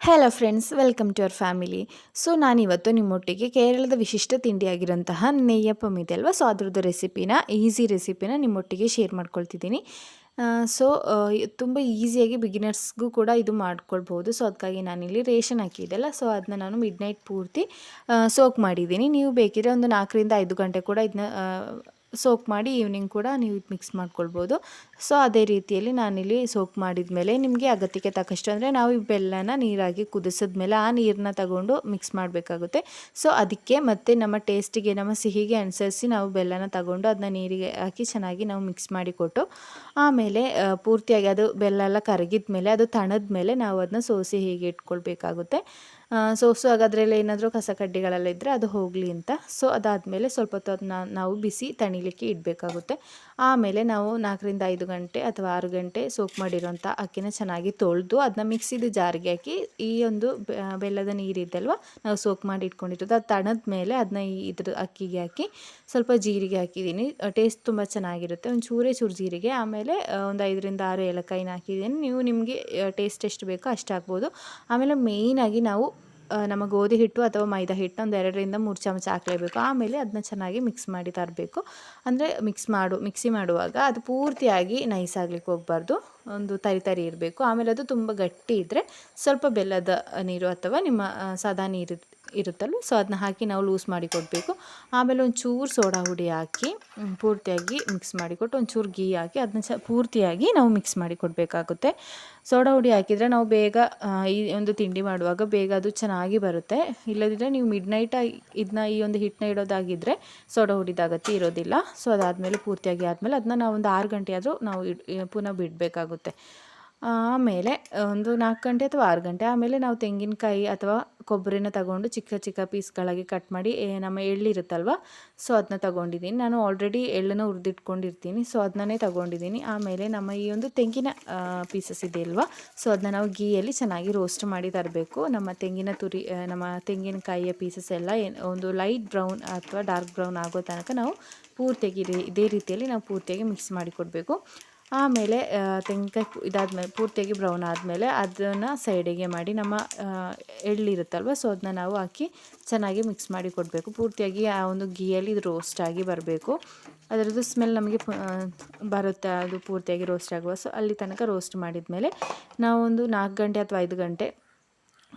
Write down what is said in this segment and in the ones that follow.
Hello friends, welcome to our family. So ನಾನಿವತ್ತು ನಿಮ್ಮೊಟ್ಟಿಗೆ ಕೇರಳದ ವಿಶಿಷ್ಟ ತಿಂಡಿಯಾಗಿರೋಂತಹ ನೆಯ್ಯಪ್ಪಂ ಇದೆ ಅಲ್ವಾ, ಸೊ ಅದ್ರದ್ದು ರೆಸಿಪಿನ, ಈಸಿ ರೆಸಿಪಿನ ನಿಮ್ಮೊಟ್ಟಿಗೆ ಶೇರ್ ಮಾಡ್ಕೊಳ್ತಿದ್ದೀನಿ. ಸೊ ತುಂಬ ಈಸಿಯಾಗಿ ಬಿಗಿನರ್ಸ್ಗೂ ಕೂಡ ಇದು ಮಾಡ್ಕೊಳ್ಬೋದು. ಸೊ ಅದಕ್ಕಾಗಿ ನಾನಿಲ್ಲಿ ರೇಷನ್ ಹಾಕಿದ್ದೆಲ್ಲ, ಸೊ ಅದನ್ನ ನಾನು ಮಿಡ್ ನೈಟ್ ಪೂರ್ತಿ ಸೋಕ್ ಮಾಡಿದ್ದೀನಿ. ನೀವು ಬೇಕಿದ್ರೆ ಒಂದು 4ರಿಂದ 5 ಗಂಟೆ ಕೂಡ ಇದನ್ನ ಸೋಕ್ ಮಾಡಿ ಈವ್ನಿಂಗ್ ಕೂಡ ನೀವು ಮಿಕ್ಸ್ ಮಾಡ್ಕೊಳ್ಬೋದು. ಸೊ ಅದೇ ರೀತಿಯಲ್ಲಿ ನಾನಿಲ್ಲಿ ಸೋಕ್ ಮಾಡಿದ ಮೇಲೆ ನಿಮಗೆ ಅಗತ್ಯಕ್ಕೆ ತಕ್ಕಷ್ಟು, ಅಂದರೆ ನಾವು ಈ ಬೆಲ್ಲನ ನೀರಾಗಿ ಕುದಿಸಿದ್ಮೇಲೆ ಆ ನೀರನ್ನ ತಗೊಂಡು ಮಿಕ್ಸ್ ಮಾಡಬೇಕಾಗುತ್ತೆ. ಸೊ ಅದಕ್ಕೆ ಮತ್ತು ನಮ್ಮ ಟೇಸ್ಟಿಗೆ, ನಮ್ಮ ಸಿಹಿಗೆ ಅನುಸರಿಸಿ ನಾವು ಬೆಲ್ಲನ ತಗೊಂಡು ಅದನ್ನ ನೀರಿಗೆ ಹಾಕಿ ಚೆನ್ನಾಗಿ ನಾವು ಮಿಕ್ಸ್ ಮಾಡಿಕೊಟ್ಟು, ಆಮೇಲೆ ಪೂರ್ತಿಯಾಗಿ ಅದು ಬೆಲ್ಲ ಎಲ್ಲ ಕರಗಿದ ಮೇಲೆ, ಅದು ತಣದ ಮೇಲೆ ನಾವು ಅದನ್ನ ಸೋಸಿ ಹೀಗೆ ಇಟ್ಕೊಳ್ಬೇಕಾಗುತ್ತೆ. ಸೋಸುವಾಗ ಅದರಲ್ಲಿ ಏನಾದರೂ ಕಸ ಕಡ್ಡಿಗಳೆಲ್ಲ ಇದ್ದರೆ ಅದು ಹೋಗಲಿ ಅಂತ. ಸೊ ಅದಾದಮೇಲೆ ಸ್ವಲ್ಪ ಹೊತ್ತು ಅದನ್ನ ನಾವು ಬಿಸಿ ತಣಿಲಿಕ್ಕೆ ಇಡಬೇಕಾಗುತ್ತೆ. ಆಮೇಲೆ ನಾವು 4ರಿಂದ 5 ಗಂಟೆ ಅಥವಾ 6 ಗಂಟೆ ಸೋಕ್ ಮಾಡಿರೋಂಥ ಅಕ್ಕಿನ ಚೆನ್ನಾಗಿ ತೊಳೆದು ಅದನ್ನ ಮಿಕ್ಸಿದು ಜಾರಿಗೆ ಹಾಕಿ, ಈ ಒಂದು ಬೆಲ್ಲದ ನೀರಿದ್ದಲ್ವ ನಾವು ಸೋಕ್ ಮಾಡಿ ಇಟ್ಕೊಂಡಿರೋದು, ಅದು ತಣದ ಮೇಲೆ ಅದನ್ನ ಇದ್ರ ಅಕ್ಕಿಗೆ ಹಾಕಿ ಸ್ವಲ್ಪ ಜೀರಿಗೆ ಹಾಕಿದ್ದೀನಿ. ಟೇಸ್ಟ್ ತುಂಬ ಚೆನ್ನಾಗಿರುತ್ತೆ. ಒಂದು ಚೂರು ಜೀರಿಗೆ, ಆಮೇಲೆ ಒಂದು 5ರಿಂದ 6 ಏಲಕ್ಕಾಯಿನ ಹಾಕಿದ್ದೀನಿ. ನೀವು ನಿಮಗೆ ಟೇಸ್ಟ್ ಎಷ್ಟು ಬೇಕೋ ಅಷ್ಟು ಹಾಕ್ಬೋದು. ಆಮೇಲೆ ಮೇಯ್ನಾಗಿ ನಾವು ನಮ್ಮ ಗೋಧಿ ಹಿಟ್ಟು ಅಥವಾ ಮೈದಾ ಹಿಟ್ಟು ಒಂದು 2ರಿಂದ 3 ಚಮಚ ಹಾಕಲೇಬೇಕು. ಆಮೇಲೆ ಅದನ್ನ ಚೆನ್ನಾಗಿ ಮಿಕ್ಸ್ ಮಾಡಿ ತರಬೇಕು. ಅಂದರೆ ಮಿಕ್ಸಿ ಮಾಡುವಾಗ ಅದು ಪೂರ್ತಿಯಾಗಿ ನೈಸ್ ಆಗ್ಲಿಕ್ಕೆ ಹೋಗಬಾರ್ದು, ಒಂದು ತರಿ ಇರಬೇಕು. ಆಮೇಲೆ ಅದು ತುಂಬ ಗಟ್ಟಿ ಇದ್ದರೆ ಸ್ವಲ್ಪ ಬೆಲ್ಲದ ನೀರು ಅಥವಾ ನಿಮ್ಮ ಸಾದಾ ನೀರು ಇರುತ್ತಲ್ಲ, ಸೊ ಅದನ್ನ ಹಾಕಿ ನಾವು ಲೂಸ್ ಮಾಡಿ ಕೊಡಬೇಕು. ಆಮೇಲೆ ಒಂಚೂರು ಸೋಡಾ ಹುಡಿ ಹಾಕಿ ಪೂರ್ತಿಯಾಗಿ ಮಿಕ್ಸ್ ಮಾಡಿಕೊಟ್ಟು, ಒಂಚೂರು ಗೀ ಹಾಕಿ ಅದನ್ನ ಪೂರ್ತಿಯಾಗಿ ನಾವು ಮಿಕ್ಸ್ ಮಾಡಿ ಕೊಡಬೇಕಾಗುತ್ತೆ. ಸೋಡಾ ಹುಡಿ ಹಾಕಿದರೆ ನಾವು ಬೇಗ ಈ ಒಂದು ತಿಂಡಿ ಮಾಡುವಾಗ ಬೇಗ ಅದು ಚೆನ್ನಾಗಿ ಬರುತ್ತೆ. ಇಲ್ಲದಿದ್ದರೆ ನೀವು ಮಿಡ್ ನೈಟ್ ಇದನ್ನ ಈ ಒಂದು ಹಿಟ್ಟನ್ನ ಇಡೋದಾಗಿದ್ದರೆ ಸೋಡಾ ಹುಡಿದ ಅಗತ್ಯ ಇರೋದಿಲ್ಲ. ಸೊ ಅದಾದಮೇಲೆ ಪೂರ್ತಿಯಾಗಿ ಆದಮೇಲೆ ಅದನ್ನ ನಾವು ಒಂದು 6 ಗಂಟೆ ಆದರೂ ನಾವು ಪುನಃ ಬಿಡಬೇಕಾಗುತ್ತೆ. ಆಮೇಲೆ ಒಂದು 4 ಗಂಟೆ ಅಥವಾ 6 ಗಂಟೆ ಆಮೇಲೆ ನಾವು ತೆಂಗಿನಕಾಯಿ ಅಥವಾ ಕೊಬ್ಬರಿನ ತಗೊಂಡು ಚಿಕ್ಕ ಚಿಕ್ಕ ಪೀಸ್ಗಳಾಗಿ ಕಟ್ ಮಾಡಿ, ನಮ್ಮ ಎಳ್ಳಿರುತ್ತಲ್ವ, ಸೊ ಅದನ್ನ ತಗೊಂಡಿದ್ದೀನಿ. ನಾನು ಆಲ್ರೆಡಿ ಎಳ್ಳನ್ನು ಹುರಿದಿಟ್ಕೊಂಡಿರ್ತೀನಿ, ಸೊ ಅದನ್ನೇ ತಗೊಂಡಿದ್ದೀನಿ. ಆಮೇಲೆ ನಮ್ಮ ಈ ಒಂದು ತೆಂಗಿನ ಪೀಸಸ್ ಇದೆ ಅಲ್ವಾ, ಸೊ ಅದನ್ನ ನಾವು ಗೀಯಲ್ಲಿ ಚೆನ್ನಾಗಿ ರೋಸ್ಟ್ ಮಾಡಿ ತರಬೇಕು. ನಮ್ಮ ನಮ್ಮ ತೆಂಗಿನಕಾಯಿಯ ಪೀಸಸ್ ಎಲ್ಲ ಒಂದು ಲೈಟ್ ಬ್ರೌನ್ ಅಥವಾ ಡಾರ್ಕ್ ಬ್ರೌನ್ ಆಗೋ ತನಕ ನಾವು ಪೂರ್ತಿಯಾಗಿ ಇದೇ ರೀತಿಯಲ್ಲಿ ನಾವು ಪೂರ್ತಿಯಾಗಿ ಮಿಕ್ಸ್ ಮಾಡಿ ಕೊಡಬೇಕು. ಆಮೇಲೆ ತೆಂಗಿನಕಾಯಿ ಇದಾದಮೇಲೆ ಪೂರ್ತಿಯಾಗಿ ಬ್ರೌನ್ ಆದಮೇಲೆ ಅದನ್ನು ಸೈಡಿಗೆ ಮಾಡಿ ನಮ್ಮ ಎಳ್ಳಿರುತ್ತಲ್ವ, ಸೊ ಅದನ್ನ ನಾವು ಹಾಕಿ ಚೆನ್ನಾಗಿ ಮಿಕ್ಸ್ ಮಾಡಿ ಕೊಡಬೇಕು. ಪೂರ್ತಿಯಾಗಿ ಆ ಒಂದು ಗೀಯಲ್ಲಿ ಇದು ರೋಸ್ಟ್ ಆಗಿ ಬರಬೇಕು. ಅದರದ್ದು ಸ್ಮೆಲ್ ನಮಗೆ ಬರುತ್ತೆ, ಅದು ಪೂರ್ತಿಯಾಗಿ ರೋಸ್ಟ್ ಆಗುವ. ಸೊ ಅಲ್ಲಿ ತನಕ ರೋಸ್ಟ್ ಮಾಡಿದ ಮೇಲೆ ನಾವು ಒಂದು 4 ಗಂಟೆ ಅಥವಾ 5 ಗಂಟೆ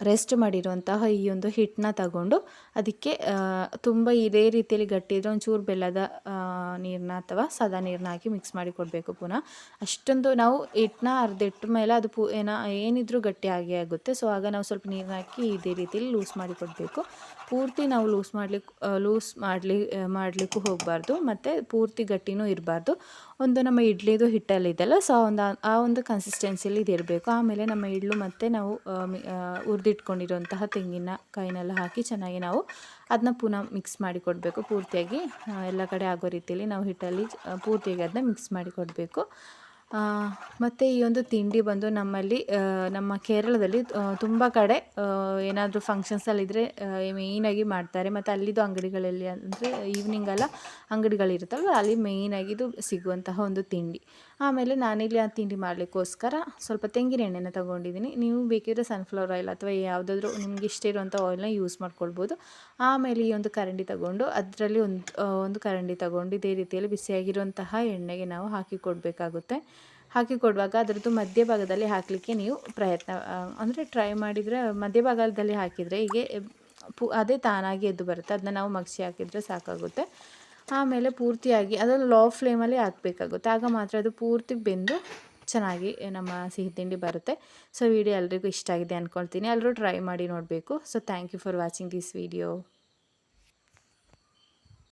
ರೆಸ್ಟ್ ಮಾಡಿರುವಂತಹ ಈ ಒಂದು ಹಿಟ್ಟನ್ನ ತಗೊಂಡು ಅದಕ್ಕೆ ತುಂಬ ಇದೇ ರೀತಿಯಲ್ಲಿ ಗಟ್ಟಿ ಇದ್ದರೆ ಒಂಚೂರು ಬೆಲ್ಲದ ನೀರನ್ನ ಅಥವಾ ಸಾದಾ ನೀರನ್ನ ಹಾಕಿ ಮಿಕ್ಸ್ ಮಾಡಿ ಕೊಡಬೇಕು. ಪುನಃ ಅಷ್ಟೊಂದು ನಾವು ಹಿಟ್ಟನ್ನ ಅರ್ಧಿಟ್ಟ ಮೇಲೆ ಅದು ಏನಿದ್ರೂ ಗಟ್ಟಿ ಆಗೇ ಆಗುತ್ತೆ. ಸೊ ಆಗ ನಾವು ಸ್ವಲ್ಪ ನೀರನ್ನ ಹಾಕಿ ಇದೇ ರೀತಿಯಲ್ಲಿ ಲೂಸ್ ಮಾಡಿ ಕೊಡಬೇಕು. ಪೂರ್ತಿ ನಾವು ಲೂಸ್ ಮಾಡಲಿಕ್ಕೂ ಹೋಗಬಾರ್ದು, ಮತ್ತು ಪೂರ್ತಿ ಗಟ್ಟಿನೂ ಇರಬಾರ್ದು. ಒಂದು ನಮ್ಮ ಇಡ್ಲಿದು ಹಿಟ್ಟಲ್ಲಿದೆಯಲ್ಲ, ಸೊ ಆ ಒಂದು ಕನ್ಸಿಸ್ಟೆನ್ಸಿಯಲ್ಲಿ ಇದು ಇರಬೇಕು. ಆಮೇಲೆ ನಮ್ಮ ಇಡ್ಲು ಮತ್ತು ನಾವು ಹುರಿದಿಟ್ಕೊಂಡಿರುವಂತಹ ತೆಂಗಿನಕಾಯಿನೆಲ್ಲ ಹಾಕಿ ಚೆನ್ನಾಗಿ ನಾವು ಅದನ್ನ ಪುನಃ ಮಿಕ್ಸ್ ಮಾಡಿ ಕೊಡಬೇಕು. ಪೂರ್ತಿಯಾಗಿ ಎಲ್ಲ ಕಡೆ ಆಗೋ ರೀತಿಯಲ್ಲಿ ನಾವು ಹಿಟ್ಟಲ್ಲಿ ಪೂರ್ತಿಯಾಗಿ ಅದನ್ನ ಮಿಕ್ಸ್ ಮಾಡಿ ಕೊಡಬೇಕು. ಮತ್ತು ಈ ಒಂದು ತಿಂಡಿ ಬಂದು ನಮ್ಮ ಕೇರಳದಲ್ಲಿ ತುಂಬ ಕಡೆ ಏನಾದರೂ ಫಂಕ್ಷನ್ಸಲ್ಲಿದ್ದರೆ ಮೇಯ್ನಾಗಿ ಮಾಡ್ತಾರೆ. ಮತ್ತು ಅಲ್ಲಿದ್ದು ಅಂಗಡಿಗಳಲ್ಲಿ, ಅಂದರೆ ಈವ್ನಿಂಗೆಲ್ಲ ಅಂಗಡಿಗಳಿರುತ್ತಲ್ವ, ಅಲ್ಲಿ ಮೇಯ್ನಾಗಿ ಇದು ಸಿಗುವಂತಹ ಒಂದು ತಿಂಡಿ. ಆಮೇಲೆ ನಾನಿಲ್ಲಿ ಆ ತಿಂಡಿ ಮಾಡಲಿಕ್ಕೋಸ್ಕರ ಸ್ವಲ್ಪ ತೆಂಗಿನ ಎಣ್ಣೆನ ತೊಗೊಂಡಿದ್ದೀನಿ. ನೀವು ಬೇಕಿದ್ರೆ ಸನ್ಫ್ಲವರ್ ಆಯಿಲ್ ಅಥವಾ ಯಾವುದಾದ್ರೂ ನಿಮ್ಗೆ ಇಷ್ಟ ಇರುವಂಥ ಆಯಿಲ್ನ ಯೂಸ್ ಮಾಡ್ಕೊಳ್ಬೋದು. ಆಮೇಲೆ ಈ ಒಂದು ಕರಂಡಿ ತಗೊಂಡು ಅದರಲ್ಲಿ ಒಂದು ಕರಂಡಿ ತಗೊಂಡು ಇದೇ ರೀತಿಯಲ್ಲಿ ಬಿಸಿಯಾಗಿರುವಂತಹ ಎಣ್ಣೆಗೆ ನಾವು ಹಾಕಿ ಕೊಡಬೇಕಾಗುತ್ತೆ. ಹಾಕಿ ಕೊಡುವಾಗ ಅದರದ್ದು ಮಧ್ಯಭಾಗದಲ್ಲಿ ಹಾಕಲಿಕ್ಕೆ ನೀವು ಅಂದರೆ ಟ್ರೈ ಮಾಡಿದರೆ ಮಧ್ಯಭಾಗದಲ್ಲಿ ಹಾಕಿದರೆ ಹೀಗೆ ಅದೇ ತಾನಾಗಿ ಎದ್ದು ಬರುತ್ತೆ. ಅದನ್ನ ನಾವು ಮಗ್ಸಿ ಹಾಕಿದರೆ ಸಾಕಾಗುತ್ತೆ. ಆಮೇಲೆ ಪೂರ್ತಿಯಾಗಿ ಅದನ್ನು ಲೋ ಫ್ಲೇಮಲ್ಲಿ ಹಾಕಬೇಕಾಗುತ್ತೆ, ಆಗ ಮಾತ್ರ ಅದು ಪೂರ್ತಿ ಬೆಂದು ಚೆನ್ನಾಗಿ ನಮ್ಮ ಸಿಹಿ ತಿಂಡಿ ಬರುತ್ತೆ. ಸೊ ವಿಡಿಯೋ ಎಲ್ರಿಗೂ ಇಷ್ಟ ಆಗಿದೆ ಅಂದ್ಕೊಳ್ತೀನಿ. ಎಲ್ಲರೂ ಟ್ರೈ ಮಾಡಿ ನೋಡಬೇಕು. So thank you for watching this video.